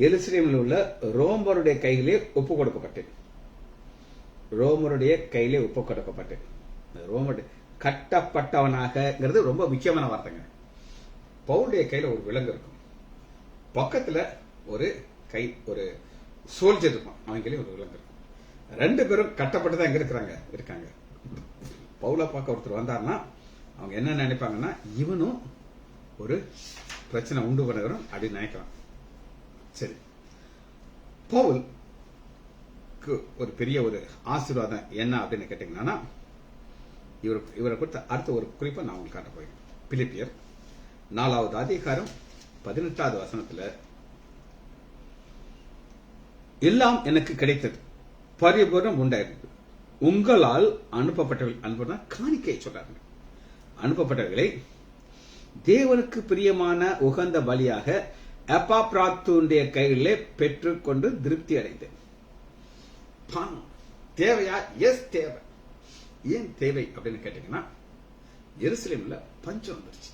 [SPEAKER 1] எருசலேமில் உள்ள ரோமருடைய கையிலே ஒப்பு கொடுக்கப்பட்டேன். ரோமருடைய கையிலே ஒப்பு கொடுக்கப்பட்டேன். ரோமருடைய கட்டப்பட்டவனாக ரொம்ப முக்கியமான வார்த்தைங்க. பவுலுடைய கையில ஒரு விலங்கு இருக்கும், பக்கத்துல ஒரு சோல்ஜர் இருக்கும், அவன் கையில ஒரு விலங்கு இருக்கும். 2 பேரும் கட்டப்பட்டுதான் எங்க இருக்காங்க. பவுலை பார்க்க ஒருத்தர் வந்தாருன்னா அவங்க என்ன நினைப்பாங்கன்னா, இவனும் ஒரு பிரச்சனை உண்டு பண்ணுகிறோம் அப்படின்னு நினைக்கலாம். சரி, பவுலுக்கு ஒரு பெரிய ஒரு ஆசீர்வாதம் என்ன அப்படின்னு கேட்டீங்கன்னா, இவரை கொடுத்த அடுத்த ஒரு குறிப்பை நான் உங்களுக்கு காட்ட போகிறேன். பிலிப்பியர் 4வது அதிகாரம் 18வது வசனத்துல, எல்லாம் எனக்கு கிடைத்தது, பரிபூரணம் உண்டாயிருக்கு, உங்களால் அனுப்பப்பட்டவர்கள் காணிக்கை சொல்றாங்க. அனுப்பப்பட்டவர்களை தேவனுக்கு பிரியமான உகந்த பலியாக எப்பாப்ராத்துடைய கைகளிலே பெற்றுக்கொண்டு திருப்தி அடைந்தேன். தேவையா? எஸ் தேவை. ஏன் தேவை அப்படின்னு கேட்டீங்கன்னா, எருசலேம்ல பஞ்சம் வந்துருச்சு.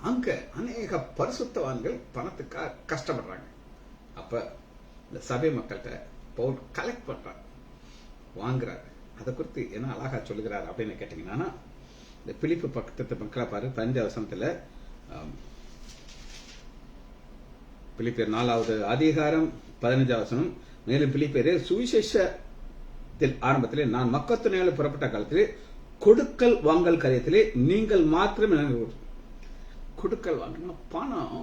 [SPEAKER 1] அங்க அநேக பரிசுத்தவான்கள் பணத்துக்காக கஷ்டப்படுறாங்க. அப்ப இந்த சபை மக்கள்கிட்ட பவுல் கலெக்ட் பண்றாரு, வாங்குறாரு. அதை குறித்து என்ன அழகா சொல்லுகிறார் அப்படின்னு கேட்டீங்கன்னா, இந்த பிலிப்பு பக்கத்து மக்களை பாரு, 15 வசனத்துல பிலிப்பியர் 4வது அதிகாரம் 15 வசனம். மேலும் பிலிப்பியரே, சுவிசேஷத்தில் ஆரம்பத்திலே நான் மக்கத்துணையால் புறப்பட்ட காலத்திலே கொடுக்கல் வாங்கல் காரியத்திலே நீங்கள் மாத்திரம் கொடுக்கல் வாங்கினா பணம்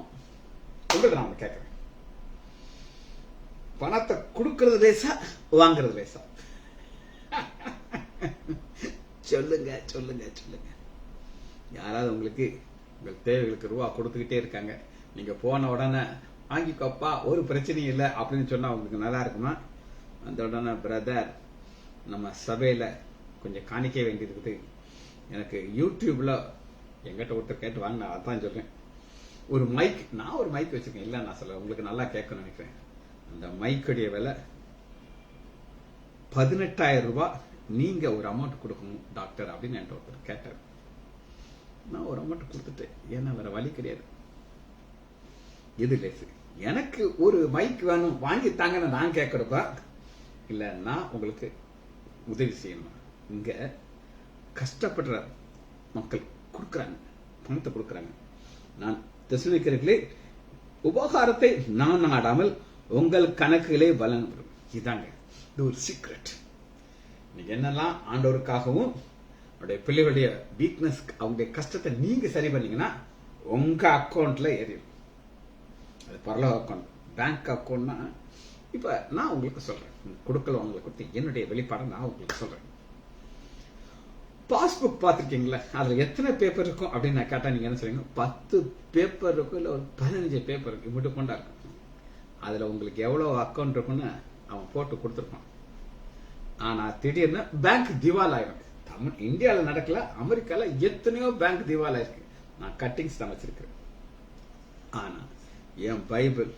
[SPEAKER 1] உங்களுக்கு நான் கேட்கிறேன், பணத்தை கொடுக்கறது லேசா வாங்குறது லேசா? சொல்லுங்க சொல்லுங்க சொல்லுங்க. யாராவது உங்களுக்கு உங்கள் தேவைகளுக்கு ரூபா கொடுத்துக்கிட்டே இருக்காங்க, நீங்க போன உடனே வாங்கிக்கோப்பா ஒரு பிரச்சனையும் இல்லை அப்படின்னு சொன்னா உங்களுக்கு நல்லா இருக்குமா? அந்த உடனே பிரதர் நம்ம சபையில கொஞ்சம் காணிக்க வேண்டியிருக்குது, எனக்கு யூடியூப்ல எங்கிட்ட ஒருத்தர் கேட்டு வாங்க, நான் அதான் சொல்றேன். ஒரு மைக், நான் ஒரு மைக் வச்சிருக்கேன், இல்ல நான் சொல்ல உங்களுக்கு நல்லா கேட்கணும்னு நினைக்கிறேன். அந்த மைக்குடைய விலை 18,000 ரூபாய். நீங்க ஒரு அமௌண்ட் கொடுக்கணும் டாக்டர் அப்படின்னு என்கிட்ட ஒருத்தர் கேட்டார். நான் ஒரு அமௌண்ட் கொடுத்துட்டேன், ஏன்னா வேற வழி கிடையாது. இது லேசு. எனக்கு ஒரு மைக் வேணும் வாங்கி தாங்கன்னு நான் கேட்கறப்பா, இல்ல நான் உங்களுக்கு உதவி செய்யணும். இங்க கஷ்டப்படுற மக்கள் கொடுக்கறாங்க, பணத்தை கொடுக்கறாங்க. நான் தெசலோனிக்கேயர்களே, உபகாரத்தை நான் நாடாமல் உங்கள் கணக்குகளே வழங்கும். இதாங்க இது ஒரு சீக்ரெட். நீங்க என்னெல்லாம் ஆண்டவருக்காகவும் அவருடைய பிள்ளைகளுடைய வீக்னஸ், அவங்களுடைய கஷ்டத்தை நீங்க சரி பண்ணீங்கன்னா உங்க அக்கௌண்ட்ல ஏறிடும். அது பரலோக அக்கௌண்ட், பேங்க் அக்கௌண்ட்னா. இப்ப நான் உங்களுக்கு சொல்றேன், கொடுக்கல வாங்கல கொடுத்து என்னுடைய வெளிப்பாடு நான் உங்களுக்கு சொல்றேன். பாஸ்புக் பார்த்துருக்கீங்களா? அதுல எத்தனை பேப்பர் இருக்கும் அப்படின்னு நான் கேட்டா நீங்க என்ன சொல்றீங்க? 10 பேப்பர் இருக்கும், இல்ல ஒரு 15 பேப்பர் இருக்கு, இப்படி கொண்டா இருக்கும். அதுல உங்களுக்கு எவ்வளவு அக்கௌண்ட் இருக்குன்னு அவன் போட்டு கொடுத்துருப்பான். ஆனா திடீர்னு பேங்க் திவால் ஆயிரும். இந்தியாவில நடக்கல, அமெரிக்கால எத்தனையோ பேங்க் திவால் ஆயிருக்கு. நான் கட்டிங்ஸ் தான் வச்சிருக்கிறேன். ஆனா என் பைபிள்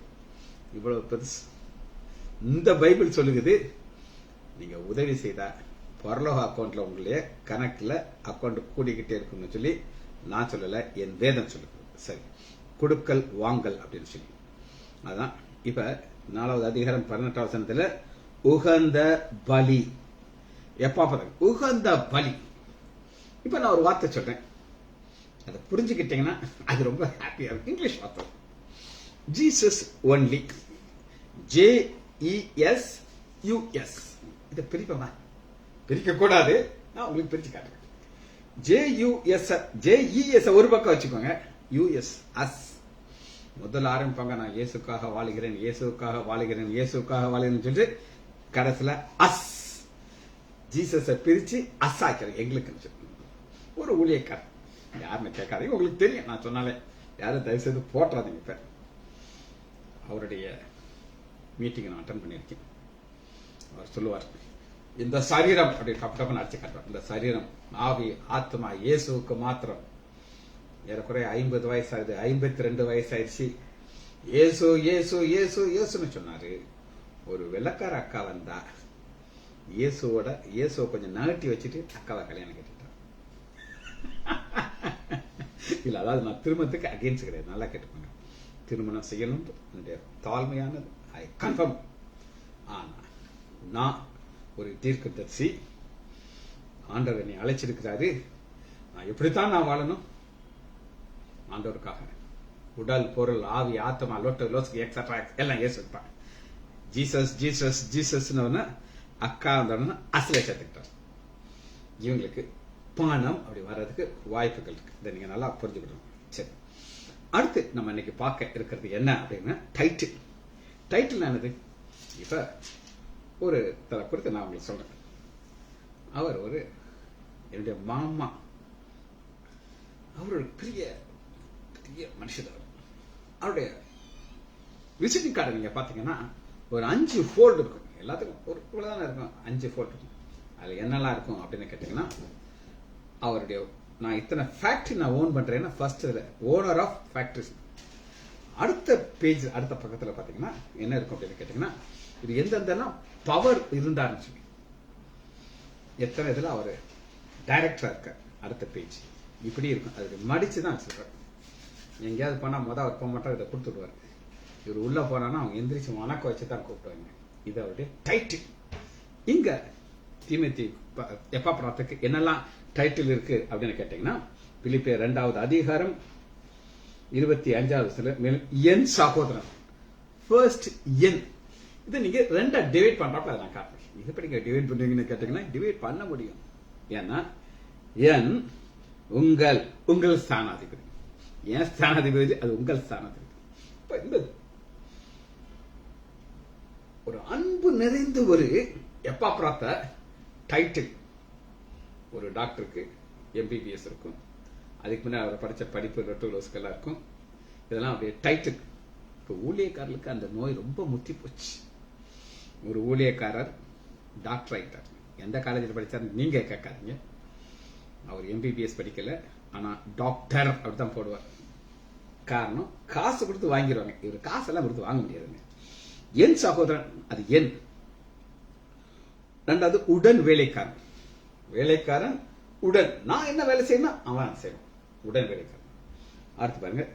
[SPEAKER 1] இவ்வளவு பெருசு. இந்த பைபிள் சொல்லுகிறது, நீங்க உதவி செய்தா பரலோக அக்கௌண்ட்ல உங்களுடைய கணக்குல அக்கௌண்ட் கூடிக்கிட்டே இருக்கும்னு சொல்லி நான் சொல்லல, என் வேதம் சொல்லுது. சரி, கொடுக்கல் வாங்கல் அப்படின்னு சொல்லி அதான். இப்ப 4வது அதிகாரம் 18வது வசனத்துல உகந்த பலி. எப்பா உகந்த பலி. இப்ப நான் ஒரு வார்த்தை சொல்றேன், அதை புரிஞ்சுக்கிட்டீங்கன்னா அது ரொம்ப ஹாப்பியா இருக்கும். இங்கிலீஷ் வார்த்தை, ஜீசஸ் ஒன்லி. JESUS. இதை பிரிப்பா? பிரிக்க கூடாது, நான் உங்களுக்கு பிரிச்சு காட்டுறேன். JES ஒரு பக்கம் வச்சுக்கோங்க, US அஸ். முதல்ல ஆரம்பிப்பாங்க, நான் இயேசுக்காக வாழுகிறேன், இயேசுக்காக வாழுகிறேன், இயேசுக்காக வாழுகிறேன்னு சொல்லிட்டு கடைசியில அஸ். ஜீசஸை பிரிச்சு அஸ் ஆக்கிறேன் எங்களுக்கு. ஒரு ஊழியக்காரர், யாருன்னு கேட்காதீங்க, உங்களுக்கு தெரியும் நான் சொன்னாலே. யாரும் தயவு செய்து போட்டுறாதீங்க. இப்ப அவருடைய மீட்டிங் நான் அட்டன் பண்ணியிருக்கேன். அவர் சொல்லுவார், இந்த சரீரம் அப்படி டப்பு அடிச்சு காட்டுவார். இந்த சரீரம், ஆவி, ஆத்மா இயேசுக்கு மாத்திரம். ஏறக்குறைய 50 வயசு ஆகுது, 52 வயசு ஆயிடுச்சு. இயேசு இயேசு இயேசு இயேசுன்னு சொன்னாரு. ஒரு வெள்ளக்கார அக்கா வந்தா, இயேசுவை கொஞ்சம் நகட்டி வச்சுட்டு அக்காவை கல்யாணம் கேட்டுட்டான். இல்ல, அதாவது நான் திருமணத்துக்கு அகெயின்ஸ்ட் கிடையாது, நல்லா கேட்டுக்கோங்க. திருமணம் செய்யணும் என்னுடைய தாழ்மையானது, ஐ கன்ஃபார்ம். ஆனா நான் ஒரு தீர்க்கதரிசி, ஆண்டவர் என்னை அழைச்சிருக்கிறாரு. நான் எப்படித்தான் நான் வாழணும் ஆண்டவருக்காக. உடல், பொருள், ஆவி, ஆத்மா, லோஸ்க்கு எக்ஸட்ரா எல்லாம் ஏசுப்பான். ஜீசஸ் ஜீசஸ் ஜீசஸ்னு அக்கா வந்தோன்னா அசலை சேர்த்துக்கிட்டார். இவங்களுக்கு பணம் அப்படி வர்றதுக்கு வாய்ப்புகள் இருக்கு. இதை நீங்க நல்லா புரிஞ்சுக்கிட்டோம். சரி, அடுத்து நம்ம இன்னைக்கு பார்க்க இருக்கிறது என்ன அப்படின்னா டைட்டில். டைட்டில் என்னது? இப்ப ஒரு தலை குறித்து நான் உங்களுக்கு சொல்றேன். அவர் ஒரு என்னுடைய மாமா, அவர் ஒரு பெரிய பெரிய மனுஷர். அவருடைய விசிட்டிங் கார்டு நீங்க பாத்தீங்கன்னா ஒரு 5 ஃபோல்டு இருக்கும். எல்லாத்துக்கும் ஒரு இவ்வளவுதானே இருக்கும், 5 ஃபோல்டு இருக்கும். அதுல என்னெல்லாம் இருக்கும் அப்படின்னு கேட்டீங்கன்னா, அவருடைய நான் இத்தனை ஃபேக்டரி நான் ஓன் பண்றேன்னா ஃபர்ஸ்ட் ஓனர் ஆஃப் ஃபேக்டரிஸ். அடுத்த பேஜ், அடுத்த பக்கத்துல பாத்தீங்கன்னா என்ன இருக்கும் அப்படின்னு கேட்டீங்கன்னா, இது எந்தெந்த பவர் இருந்தாருன்னு சொல்லி எத்தனை இதுல அவர் டைரக்டரா இருக்கார். அடுத்த பேஜ் இப்படி இருக்கும், அதுக்கு மடிச்சு தான் வச்சிருப்பாரு. எங்கேயாவது போனா அவர் போக மாட்டா இதை கொடுத்து விடுவார். இவர் உள்ள போனான்னா அவங்க எந்திரிச்சு வணக்கம் வச்சு தான் கூப்பிடுவாங்க. இது அவருடைய டைட்டில். இங்க தீமோத்தேயு எப்பாப்ராத்துக்கு என்னெல்லாம் டைட்டில் இருக்கு அப்படின்னு கேட்டீங்கன்னா, பிலிப்பியர் 2வது அதிகாரம் 25வது என் சகோதரன். ஃபர்ஸ்ட் என். இதை நீங்க ரெண்டா டிவைட் பண்றப்ப அதை நான் காட்டுறேன். இது எப்படி டிவைட் பண்ணுவீங்கன்னு கேட்டீங்கன்னா, டிவைட் பண்ண முடியும். ஏன்னா என் உங்கள் ஸ்தானாதிபதி, ஏன் ஸ்தானாதிபதி, அது உங்கள் ஸ்தானாதிபதி. ஒரு அன்பு நிறைந்த ஒரு எப்பாப்ராத்த டைட்டில் ஒரு டாக்டருக்கு எம்பிபிஎஸ் இருக்கும், அதுக்கு முன்னாடி அவர் படிச்ச படிப்பு ரெட்டுலோஸ்கெல்லாம் இருக்கும். இதெல்லாம் அப்படியே டைட்டில். இப்போ ஊழியக்காரர்களுக்கு அந்த நோய் ரொம்ப முத்தி போச்சு. ஒரு ஊழியக்காரர் டாக்டர் ஆயிட்டார். எந்த காலேஜில் படிச்சாரு நீங்க கேட்காதீங்க. அவர் எம்பிபிஎஸ் படிக்கல, ஆனா டாக்டர் அப்படித்தான் போடுவார். காரணம், காசு கொடுத்து வாங்கிடுவாங்க. இவர் காசெல்லாம் கொடுத்து வாங்க முடியாதுங்க. என் சகோதரன், அது என். ரெண்டாவது உடன் வேலைக்காரன். வேலைக்காரன் உடன், நான் என்ன வேலை செய்யணும் அவன் செய்யணும், உடன் வேலைக்காரன். அடுத்து பாருங்க,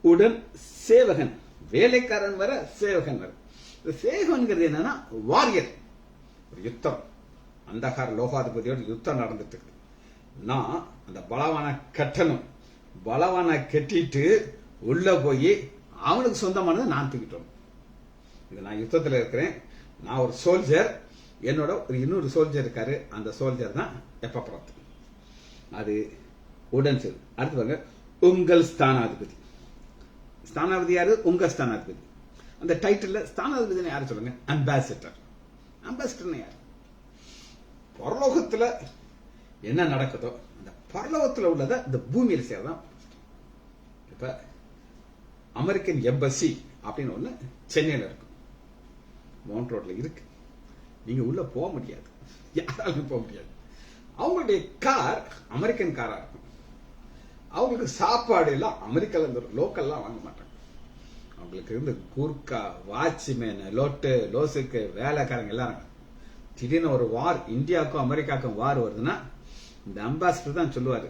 [SPEAKER 1] உடன் சேவகன். வேலைக்காரன் வர சேவகன் வர. சேவகன்கிறது என்னன்னா வாரியர். ஒரு யுத்தம், அந்தகார லோகாதிபதியோட யுத்தம் நடந்துட்டு இருக்கு. நான் அந்த பலவான கட்டணும், பலவான கட்டிட்டு உள்ள போய் அவனுக்கு சொந்தமானதை நான் தூக்கிட்டோம். இது நான் யுத்தத்தில் இருக்கிறேன், நான் ஒரு சோல்ஜர், என்னோட ஒரு இன்னொரு சோல்ஜர் இருக்காரு, அந்த சோல்ஜர் தான் எப்பாப்ராத். அது உடன் சேர். அடுத்து பாருங்க, உங்கள் ஸ்தானாதிபதி. ஸ்தானாதிபதி யாரு? உங்க ஸ்தானாதிபதி. அந்த டைட்டில் ஸ்தானாதிபதி யாரு சொல்லுங்க? அம்பாசிடர். அம்பாசிடர் யாரு? பரலோகத்துல என்ன நடக்குதோ அந்த பரலோகத்துல உள்ளதை இந்த பூமியில சேரதான். இப்ப அமெரிக்கன் எம்பசி அப்படின்னு ஒண்ணு சென்னையில இருக்கும், மவுண்ட் ரோட்ல இருக்கு. நீங்க உள்ள போக முடியாது, யாராலும் போக முடியாது. அவங்களுடைய கார் அமெரிக்கன் காரா இருக்கும். அவங்களுக்கு சாப்பாடு எல்லாம் அமெரிக்கால லோக்கல்லாம் வாங்க மாட்டாங்க. அவங்களுக்கு இருந்து கூர்க்கா, வாட்ச்மேன், லோசுக்கு வேலைக்காரங்க எல்லாரும். திடீர்னு ஒரு வார், இந்தியாவுக்கும் அமெரிக்காவுக்கும் வார் வருதுன்னா இந்த அம்பாசிடர் தான் சொல்லுவாரு,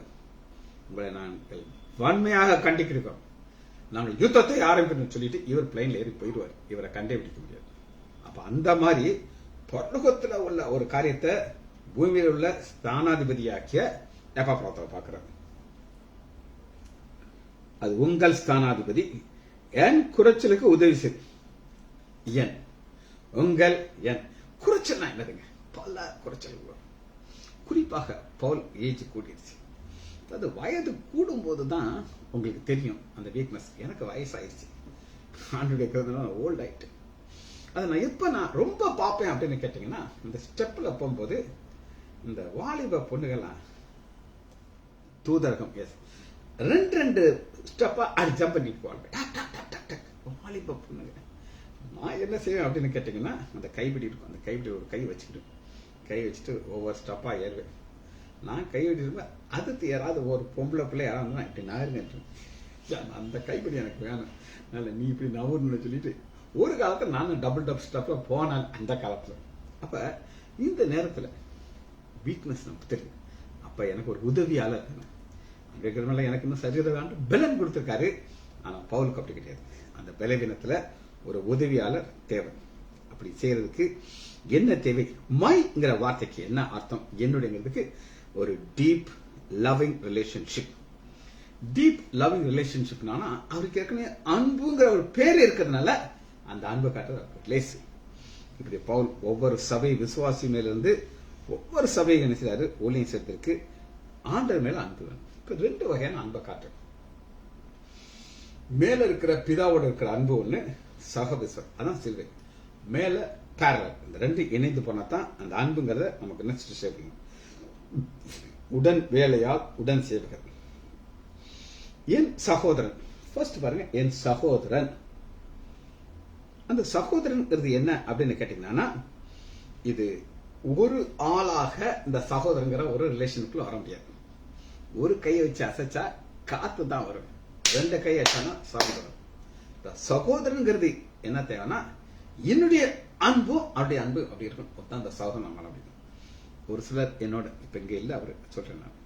[SPEAKER 1] உங்களை நாங்கள் வன்மையாக கண்டிக்கிறோம், நாங்கள் யுத்தத்தை ஆரம்பிக்கணும்னு சொல்லிட்டு இவர் பிளைன்ல ஏறி போயிடுவார். இவரை கண்டே பிடிக்க முடியாது. அப்ப அந்த மாதிரி பரலோகத்துல உள்ள ஒரு காரியத்தை பூமியில் உள்ள ஸ்தானாதிபதியாக்கிய எப்பாப்ராத்தை பார்க்கிறார். அது உங்கள் ஸ்தானாதிபதி. என் குறைச்சலுக்கு உதவி செய்து. என் உங்கள் என் குறைச்சல் என்னதுங்க? பல குறைச்சல். குறிப்பாக பவுல் ஏஜ் கூட்டிடுச்சு. அது வயது கூடும் போதுதான் உங்களுக்கு தெரியும் அந்த வீக்னஸ். எனக்கு வயசாயிருச்சு, ஓல்ட் ஆயிட்டு. அதை நான் எப்ப நான் ரொம்ப பார்ப்பேன் அப்படின்னு கேட்டீங்கன்னா, இந்த ஸ்டெப்ல போகும்போது இந்த வாலிப பொண்ணுகள்லாம் தூதரகம் ரெண்டு ஸ்டெப்பா அது ஜம்ப் பண்ணி போவாங்க. வாலிப பொண்ணுங்க. நான் என்ன செய்வேன் அப்படின்னு கேட்டீங்கன்னா, அந்த கைப்பிடி இருக்கும், அந்த கைப்பிடி ஒரு கை வச்சுட்டு ஒவ்வொரு ஸ்டெப்பா ஏறுவேன். நான் கை வச்சிருப்பேன், அதுக்கு யாராவது ஒரு பொம்பளை பிள்ளை யாராவது இப்படி நகருங்க, அந்த கைப்பிடி எனக்கு வேணும், அதனால நீ இப்படி நவர்னு சொல்லிட்டு ஒரு காலத்துல நானும் டபுள் டப் ஸ்டெப்ல போனேன் அந்த காலத்துல. அப்ப இந்த நேரத்துல வீக்னஸ் நமக்கு தெரியும். அப்ப எனக்கு ஒரு உதவியாளர் இருக்கிறதுனால எனக்கு இன்னும் சரீர வேண்டும் பலன் கொடுத்திருக்காரு. ஆனா பவுலுக்கு அப்படி கிடையாது. அந்த பலவீனத்துல ஒரு உதவியாளர் தேவை. அப்படி செய்யறதுக்கு என்ன தேவை? மைங்கிற வார்த்தைக்கு என்ன அர்த்தம்? என்னுடையதுக்கு ஒரு deep loving relationship. Deep loving ரிலேஷன்ஷிப்னா அவருக்கு ஏற்கனவே அன்புங்கிற ஒரு பேர் இருக்கிறதுனால அந்த அன்பை காட்டுறது லேசு. இப்படி பவுல் ஒவ்வொரு சபை விசுவாசி மேல இருந்து ஒவ்வொரு சபையை என்ன செய்யறாரு? ஊழியம் செய்யறதுக்கு ஆண்டவர் மேல அன்பு வேணும். இப்ப ரெண்டு வகையான அன்பை காட்டுறோம். மேல இருக்கிற பிதாவோட இருக்கிற அன்பு ஒண்ணு, சகவிஸ்வம், அதான் சிலுவை. மேல பேரலல், இந்த ரெண்டு இணைந்து போனா தான் அந்த அன்புங்கிறத நமக்கு நெக்ஸ்ட் சேர்க்கணும். உடன் வேலையால் உடன் சேவகர். என் சகோதரன், ஃபர்ஸ்ட் பாருங்க, என் சகோதரன். அந்த சகோதரன் என்ன அப்படின்னு கேட்டீங்கன்னா, இது ஒரு ஆளாக இந்த சகோதரங்கிற ஒரு ரிலேஷனுக்குள்ள வர முடியாது. ஒரு கையை வச்சு அசைச்சா காத்து தான் வரும், ரெண்டு கையை வச்சானா சகோதரன். சகோதரன்கிறது என்ன தேவைன்னா, என்னுடைய அன்பும் அவருடைய அன்பு அப்படி இருக்கும். அந்த சகோதரன் நம்மளால அப்படி. ஒரு சிலர் என்னோட இப்ப இங்க இல்ல, அவரு சொல்றேன் நான்,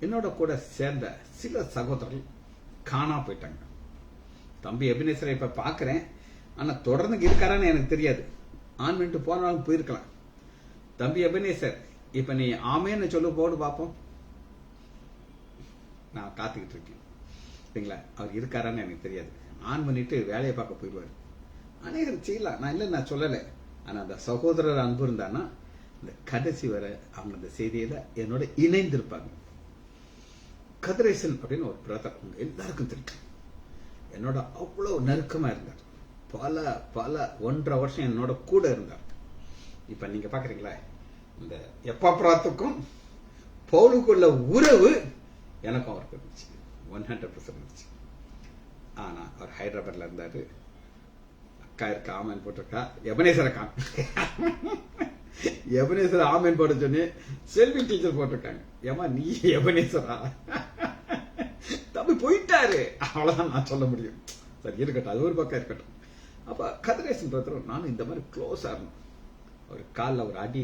[SPEAKER 1] என்னோட கூட சேர்ந்த சில சகோதரர்கள் காணா போயிட்டாங்க. தம்பி எபினேசரை இப்ப பாக்குறேன், ஆனா தொடர்ந்து இருக்காரான்னு எனக்கு தெரியாது. ஆன் பண்ணிட்டு போனாலும் போயிருக்கலாம். தம்பி எபினேசர், இப்ப நீ ஆமேன்னு சொல்லு, போடு பாப்போம். நான் காத்துக்கிட்டு இருக்கேன். சரிங்களா? அவர் இருக்காரான்னு எனக்கு தெரியாது. ஆன் பண்ணிட்டு வேலையை பார்க்க போயிடுவாரு. அநேகர் செய்யலாம், நான் இல்லை நான் சொல்லலை. ஆனா அந்த சகோதரர் அன்பு இருந்தானா இந்த கடைசி வரை அவங்க அந்த செய்தியில என்னோட இணைந்திருப்பாங்க. கதிரேசன் அப்படின்னு ஒரு பிரதர் உங்க எல்லாருக்கும் தெரியும். என்னோட அவ்வளவு நெருக்கமா இருந்தார். பல பல 1.5 வருஷம் என்னோட கூட இருந்தார். இப்ப நீங்க பாக்குறீங்களா, இந்த எப்பாப்ராத்துக்கும் பவுலுக்குள்ள உறவு எனக்கும் அவருக்கு இருந்துச்சு. 100% இருந்துச்சு. ஆனா அவர் ஹைதராபாத்ல இருந்தாரு. அக்கா இருக்கா, ஆமன் போட்டிருக்கா. எபனேசர் அக்கா, எபனேசர் ஆமன் போட சொன்னே செல்வி டீச்சர் போட்டிருக்காங்க. ஏமா நீ எபனேசரா? தம்பி போயிட்டாரு, அவ்வளவுதான் நான் சொல்ல முடியும். சரி இருக்கட்டும், அது ஒரு பக்கம் இருக்கட்டும். அப்ப கதிரேசன் பிரதரும் நானும் இந்த மாதிரி க்ளோஸா இருந்தோம். ஒரு காலில் ஒரு அடி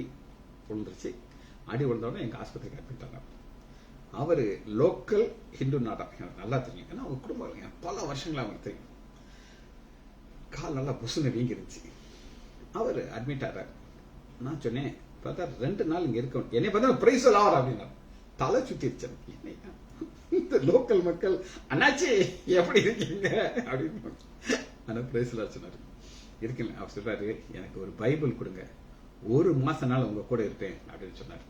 [SPEAKER 1] விழுந்துருச்சு. அடி விழுந்தோடனே எங்க ஆஸ்பத்திரிக்கு அட்மிட் ஆனார். அவரு லோக்கல் ஹிந்து நாடம், எனக்கு நல்லா தெரியும். ஏன்னா அவங்க குடும்பம் பல வருஷங்களா அவங்களுக்கு தெரியும். கால் நல்லா புசுன்னு வீங்கிருச்சு. அவர் அட்மிட் ஆகிறார். நான் சொன்னேன், பார்த்தா 2 நாள் இங்க இருக்கணும். என்னை பார்த்தா பிரைஸ் எல்லாம் அப்படின்னா தலை சுத்திருச்சேன். இந்த லோக்கல் மக்கள் அண்ணாச்சி எப்படி இருக்கீங்க அப்படின்னு ஆனா பிரைஸ் எல்லாம் சொன்னாரு. இருக்கல. அவர் சொல்றாரு, எனக்கு ஒரு பைபிள் கொடுங்க, 1 மாசம் நாள் உங்க கூட இருப்பேன் அப்படின்னு சொன்னார்.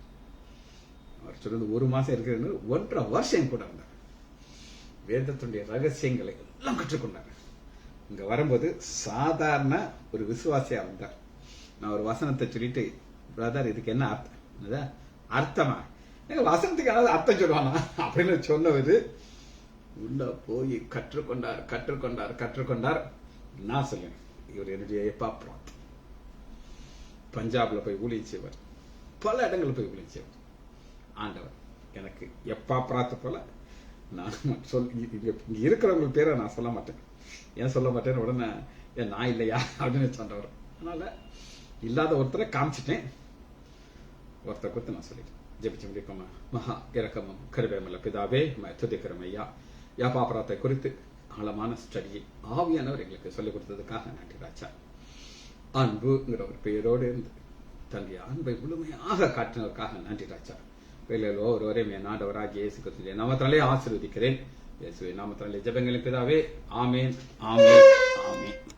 [SPEAKER 1] அவர் சொல்றது 1 மாசம் இருக்கிறது 1.5 வருஷம் கூட இருந்தார். வேதத்துடைய ரகசியங்களை எல்லாம் கற்றுக்கொண்டார். இங்க வரும்போது சாதாரண ஒரு விசுவாசியா வந்தார். நான் ஒரு வசனத்தை சொல்லிட்டு, பிரதர் இதுக்கு என்ன அர்த்தம்? அர்த்தமா? வசனத்துக்கு அர்த்தம் சொல்லுவானா அப்படின்னு சொன்னவர் உள்ள போய் கற்றுக்கொண்டார் கற்றுக்கொண்டார் கற்றுக்கொண்டார். நான் சொல்லேன், இவர் என்னுடைய எப்பாப்ராத். பஞ்சாப்ல போய் ஊழியம் செய்வார், பல இடங்கள் போய் ஊழியம் செய்வார். ஆண்டவர் எனக்கு எப்பாப்ராத் போல நான் இங்க இருக்கிறவங்க பேரை நான் சொல்ல மாட்டேன். ஏன் சொல்ல மாட்டேன்னு உடனே ஏன் நான் இல்லையா அப்படின்னு சொன்னவர். அதனால இல்லாத ஒருத்தரை காமிச்சிட்டேன், ஒருத்தரை குறித்து நான் சொல்லிட்டேன். ஜெபிச்சு முடிக்கமா. மகா இறக்கமும் கருவேமல்ல பிதாவே, துதிக்கிறோம் ஐயா. யாபாபராத்தை குறித்து ஆழமான ஸ்டடியை ஆவியானவர் எங்களுக்கு சொல்லிக் கொடுத்ததுக்காக நன்றி ராஜா. அன்புங்கிற ஒரு பெயரோடு இருந்து தன்னுடைய அன்பை முழுமையாக காட்டினதற்காக நன்றி ராஜா. வேலையில் ஒருவரையும் என் ஆண்டவராகிய இயேசு கிறிஸ்துவின் நாமத்தினாலே ஆசீர்வதிக்கிறேன். இயேசுவின் நாமத்தினாலே ஜெபங்களின் பிதாவே, ஆமேன் ஆமேன் ஆமேன்.